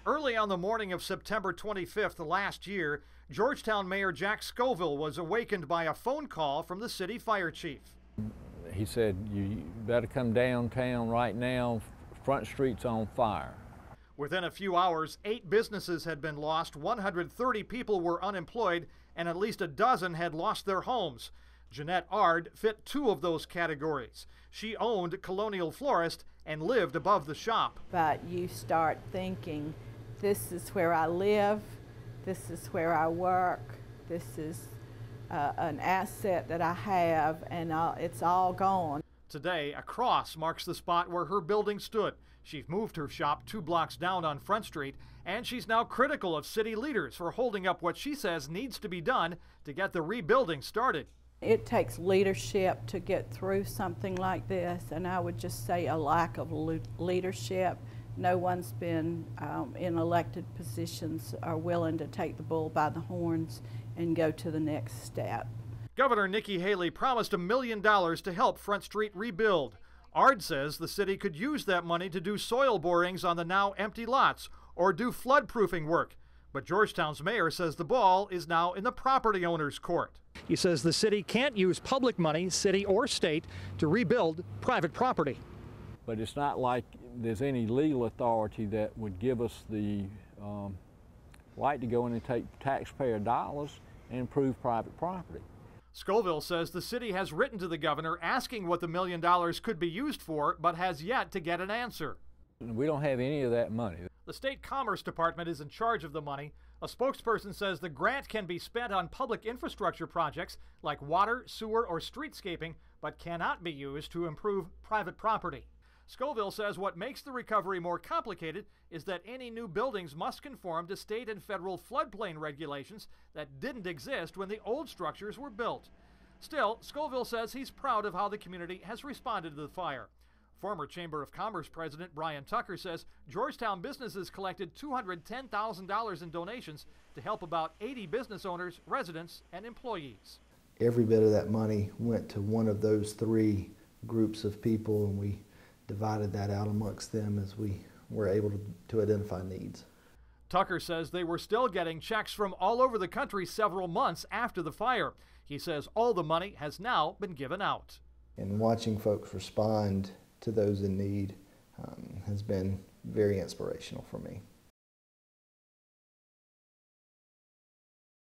Early on the morning of September 25th last year, Georgetown Mayor Jack Scoville was awakened by a phone call from the city fire chief. He said, "You better come downtown right now, Front Street's on fire." Within a few hours, 8 businesses had been lost, 130 people were unemployed, and at least a dozen had lost their homes. Jeanette Ard fit 2 of those categories. She owned Colonial Florist and lived above the shop. But you start thinking, this is where I live, this is where I work, this is an asset that I have, and it's all gone. Today, a cross marks the spot where her building stood. She's moved her shop 2 blocks down on Front Street, and she's now critical of city leaders for holding up what she says needs to be done to get the rebuilding started. It takes leadership to get through something like this, and I would just say a lack of leadership. No one's been in elected positions are willing to take the bull by the horns and go to the next step. Governor Nikki Haley promised $1 million to help Front Street rebuild. Ard says the city could use that money to do soil borings on the now empty lots or do flood-proofing work. But Georgetown's mayor says the ball is now in the property owner's court. He says the city can't use public money, city or state, to rebuild private property. But it's not like there's any legal authority that would give us the right to go in and take taxpayer dollars and improve private property. Scoville says the city has written to the governor asking what the $1 million could be used for, but has yet to get an answer. We don't have any of that money. The State Commerce Department is in charge of the money. A spokesperson says the grant can be spent on public infrastructure projects like water, sewer, or streetscaping, but cannot be used to improve private property. Scoville says what makes the recovery more complicated is that any new buildings must conform to state and federal floodplain regulations that didn't exist when the old structures were built. Still, Scoville says he's proud of how the community has responded to the fire. Former Chamber of Commerce President Brian Tucker says Georgetown businesses collected $210,000 in donations to help about 80 business owners, residents, and employees. Every bit of that money went to one of those 3 groups of people, and we divided that out amongst them as we were able to identify needs. Tucker says they were still getting checks from all over the country several months after the fire. He says all the money has now been given out. And watching folks respond to those in need has been very inspirational for me.